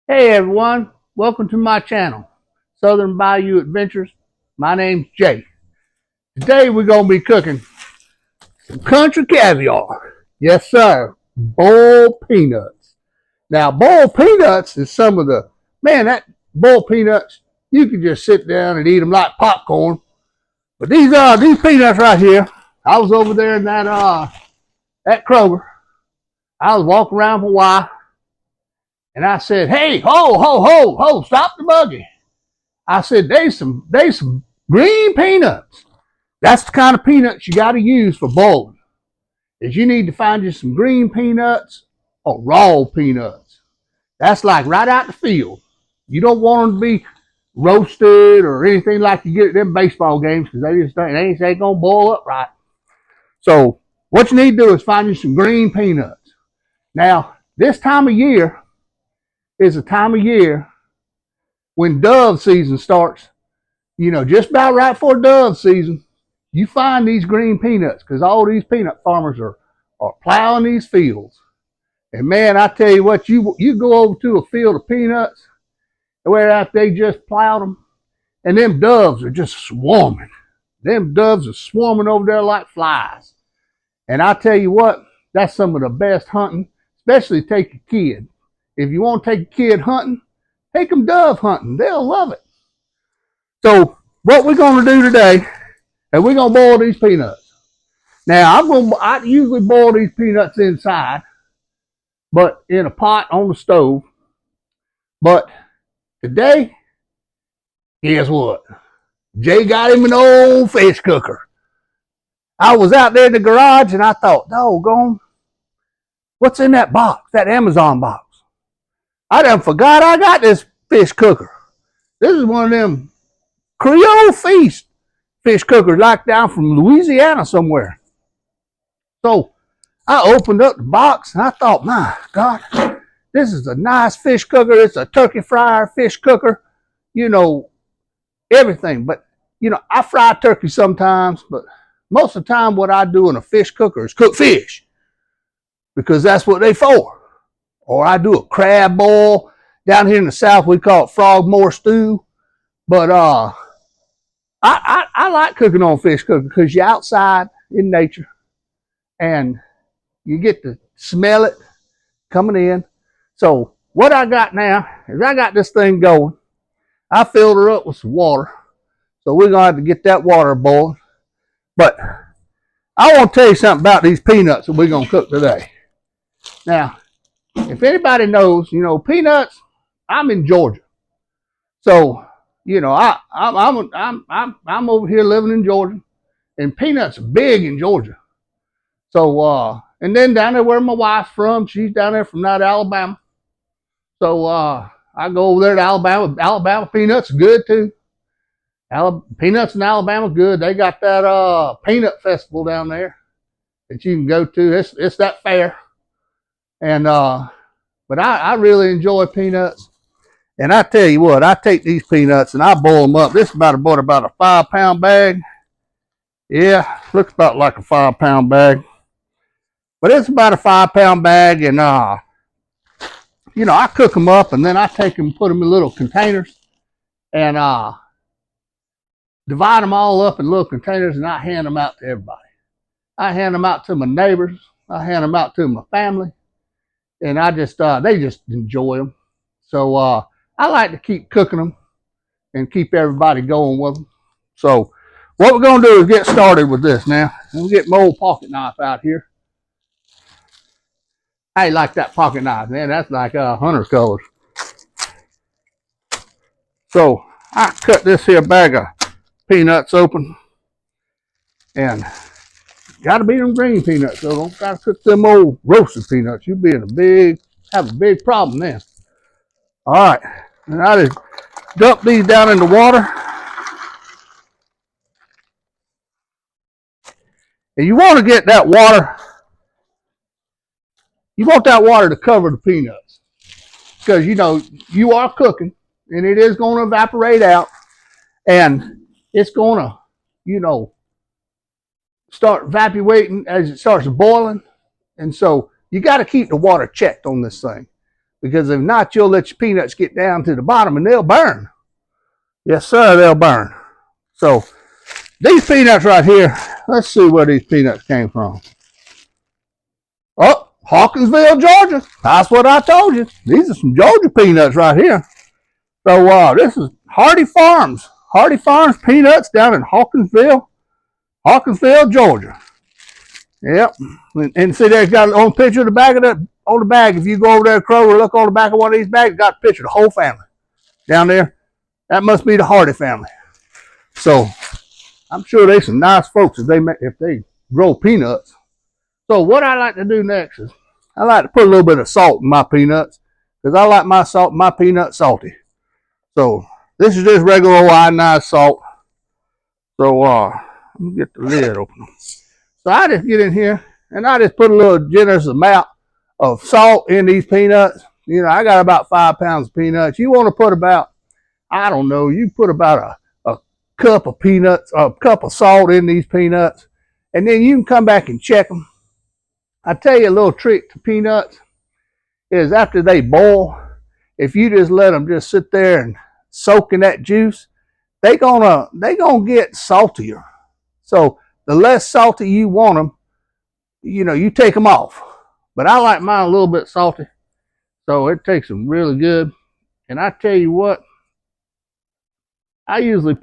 Hey everyone, welcome to my channel, Southern Bayou Adventures. My name's Jay. Today we're going to be cooking some country caviar. Yes sir, boiled peanuts. Now boiled peanuts is some of the, man, that boiled peanuts, you can just sit down and eat them like popcorn. But these peanuts right here, I was over there in that Kroger. I was walking around for a while and I said, hey, ho, stop the buggy. I said, they some green peanuts. That's the kind of peanuts you got to use for boiling. Is you need to find you some green peanuts or raw peanuts. That's like right out the field. You don't want them to be roasted or anything like you get at them baseball games because they ain't gonna boil up right. So what you need to do is find you some green peanuts. Now this time of year is a time of year when dove season starts. You know, just about right for dove season, you find these green peanuts because all these peanut farmers are plowing these fields. And man, I tell you what, you go over to a field of peanuts where after they just plowed them, and them doves are just swarming. Them doves are swarming over there like flies. And I tell you what, that's some of the best hunting, especially take a kid. If you want to take a kid hunting, take them dove hunting. They'll love it. So what we're going to do today, and we're going to boil these peanuts. Now I usually boil these peanuts inside, but in a pot on the stove. But today, guess what? Jay got him an old fish cooker. I was out there in the garage and I thought, doggone, what's in that box, that Amazon box? I done forgot I got this fish cooker. This is one of them Creole Feast fish cookers, like down from Louisiana somewhere. So I opened up the box and I thought, my God, this is a nice fish cooker. It's a turkey fryer fish cooker, you know, everything. But, you know, I fry turkey sometimes, but most of the time what I do in a fish cooker is cook fish because that's what they for. Or I do a crab boil. Down here in the South, we call it frogmore stew. But I like cooking on fish cooker because you're outside in nature and you get to smell it coming in. So what I got now is I got this thing going. I filled her up with some water. So we're going to have to get that water boiling. But I want to tell you something about these peanuts that we're going to cook today. Now, if anybody knows, you know, peanuts, I'm in Georgia. So, you know, I'm over here living in Georgia, and peanuts are big in Georgia. So, and then down there where my wife's from, she's down there from that Alabama. So, I go over there to Alabama. Alabama peanuts are good too. Peanuts in Alabama good. They got that peanut festival down there that you can go to. It's that fair. And but I really enjoy peanuts. And I tell you what, I take these peanuts and I boil them up. This is about a 5-pound bag. Yeah, looks about like a 5-pound bag. But it's about a 5-pound bag, and you know, I cook them up and then I take them and put them in little containers and divide them all up in little containers, and I hand them out to everybody. I hand them out to my neighbors. I hand them out to my family, and I just they just enjoy them. So I like to keep cooking them and keep everybody going with them. So what we're going to do is get started with this now. We'll get my old pocket knife out here. I like that pocket knife, man. That's like hunter colors. So I cut this here bag of peanuts open, and got to be them green peanuts. So don't got to cook them old roasted peanuts. You'll be in have a big problem then. All right, and I just dump these down in the water. And you want to get that water. You want that water to cover the peanuts because you know you are cooking, and it is going to evaporate out, and it's going to, you know, start evaporating as it starts boiling. And so you got to keep the water checked on this thing because if not, you'll let your peanuts get down to the bottom and they'll burn. Yes, sir, they'll burn. So these peanuts right here, let's see where these peanuts came from. Oh, Hawkinsville, Georgia. That's what I told you. These are some Georgia peanuts right here. So this is Hardy Farms. Hardy Farms peanuts down in Hawkinsville, Georgia. Yep. And see, there's got on the picture of the back of the on the bag. If you go over there to Kroger, look on the back of one of these bags, got a picture of the whole family down there. That must be the Hardy family. So I'm sure they some nice folks if they grow peanuts. So what I like to do next is I like to put a little bit of salt in my peanuts because I like my peanuts salty. So this is just regular old iodized salt. So let me get the lid open. So I just get in here and I just put a little generous amount of salt in these peanuts. You know, I got about 5 pounds of peanuts. You want to put about, I don't know, you put about a cup of peanuts, a cup of salt in these peanuts, and then you can come back and check them. I tell you a little trick to peanuts is after they boil, if you just let them just sit there and soak in that juice, they gonna get saltier. So the less salty you want them, you know, you take them off. But I like mine a little bit salty, so it takes them really good. And I tell you what, I usually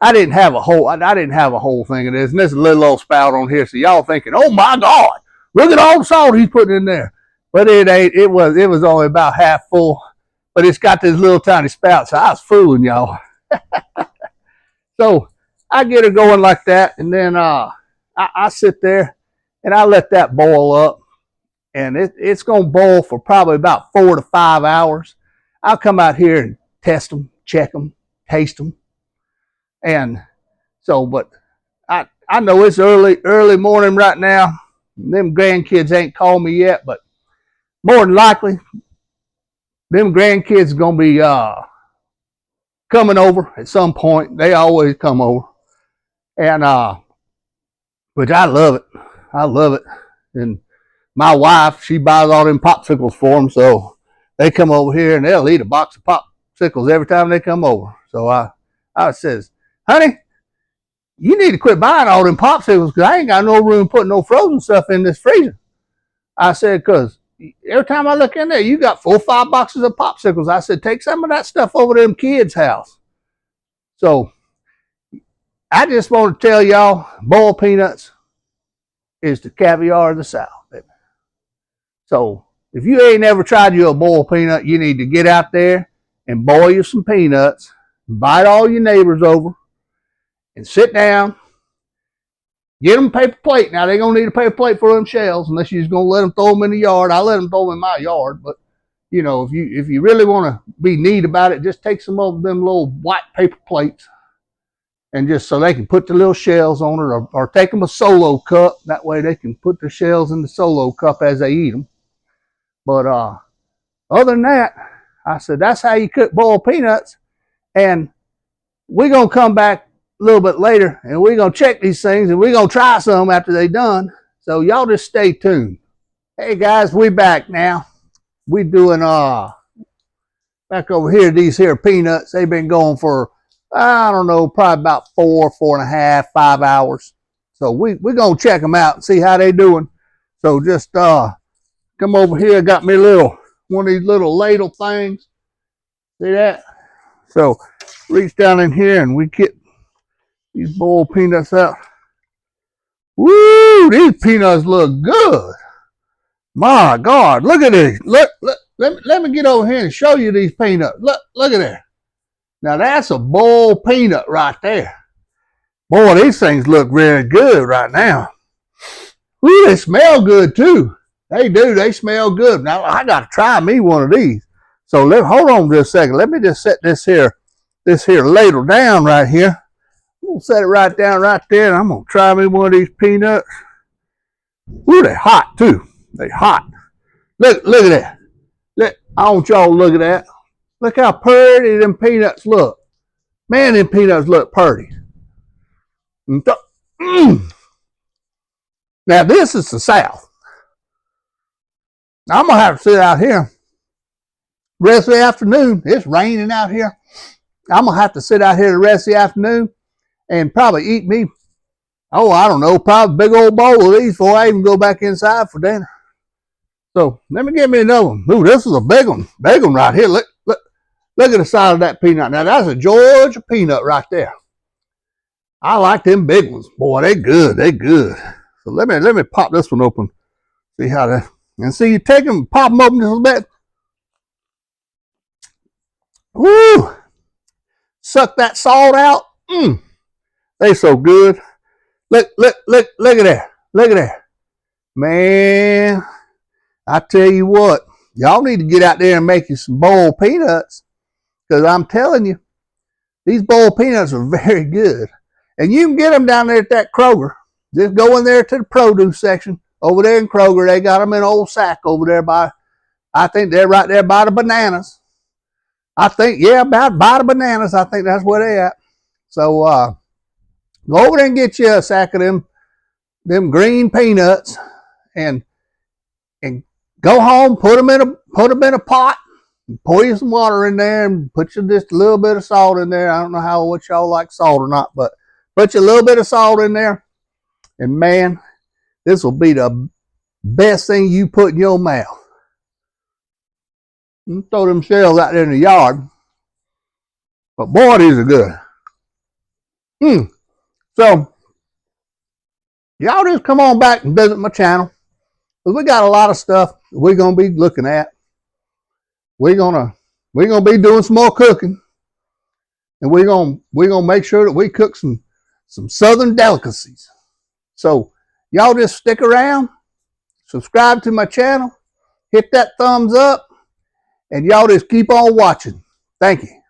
I didn't have a whole thing of this, and there's a little old spout on here, so y'all thinking, oh my God, look at all the salt he's putting in there. But it ain't. It was only about half full, but it's got this little tiny spout, so I was fooling y'all. So I get it going like that, and then I sit there and I let that boil up, and it's gonna boil for probably about 4 to 5 hours. I'll come out here and test them, check them, taste them, and so. But I know it's early morning right now. Them grandkids ain't called me yet, but more than likely, them grandkids are gonna be coming over at some point. They always come over, and which I love it. I love it. And my wife, she buys all them popsicles for them, so they come over here and they'll eat a box of popsicles every time they come over. So I says, honey, you need to quit buying all them popsicles because I ain't got no room putting no frozen stuff in this freezer. I said, because every time I look in there, you got 4 or 5 boxes of popsicles. I said, take some of that stuff over to them kids' house. So I just want to tell y'all, boiled peanuts is the caviar of the South, baby. So if you ain't never tried you a boiled peanut, you need to get out there and boil you some peanuts, invite all your neighbors over, and sit down. Get them a paper plate. Now, they're going to need a paper plate for them shells, unless you're just going to let them throw them in the yard. I let them throw them in my yard, but, you know, if you really want to be neat about it, just take some of them little white paper plates, and just so they can put the little shells on it, or take them a Solo cup. That way they can put the shells in the Solo cup as they eat them. But other than that, I said, that's how you cook boiled peanuts. And we're going to come back a little bit later, and we're going to check these things, and we're going to try some after they're done. So y'all just stay tuned. Hey guys, we back now. We doing back over here, these here peanuts. They've been going for, I don't know, probably about 4.5, 5 hours. So we're going to check them out and see how they doing. So just come over here. Got me one of these little ladle things. See that? So reach down in here and we get these boiled peanuts out. Woo! These peanuts look good. My God, look at these. Look, let me get over here and show you these peanuts. Look at that. Now that's a boiled peanut right there. Boy, these things look really good right now. Woo, they smell good too. They do. They smell good. Now I got to try me one of these. So hold on just a second. Let me just set this here ladle down right here. I'm gonna set it right down right there, and I'm gonna try me one of these peanuts. Ooh, they're hot too. They hot. Look at that. I want y'all to look at that. Look how pretty them peanuts look. Man, them peanuts look pretty. Now this is the South. Now, I'm gonna have to sit out here rest of the afternoon. It's raining out here. I'm going to have to sit out here the rest of the afternoon and probably eat me, oh, I don't know, probably a big old bowl of these before I even go back inside for dinner. So let me get me another one. Ooh, this is a big one. Big one right here. Look at the size of that peanut. Now, that's a Georgia peanut right there. I like them big ones. Boy, they good. They good. So let me pop this one open. See how that, and see, you take them, pop them open just a little bit. Woo! Suck that salt out. They so good. Look at there. Look at there. Man, I tell you what, y'all need to get out there and make you some boiled peanuts. Because I'm telling you, these boiled peanuts are very good. And you can get them down there at that Kroger. Just go in there to the produce section. Over there in Kroger, they got them in an old sack over there by, I think they're right there by the bananas. I think, yeah, about by the bananas. I think that's where they at. So go over there and get you a sack of them green peanuts, and go home, put them in a pot, and pour you some water in there, and put you just a little bit of salt in there. I don't know what y'all like, salt or not, but put you a little bit of salt in there, and man, this will be the best thing you put in your mouth. You throw them shells out there in the yard, but boy, these are good. So y'all just come on back and visit my channel, because we got a lot of stuff we're gonna be looking at. We're gonna be doing some more cooking, and we're gonna make sure that we cook some southern delicacies. So y'all just stick around, subscribe to my channel, hit that thumbs up, and y'all just keep on watching. Thank you.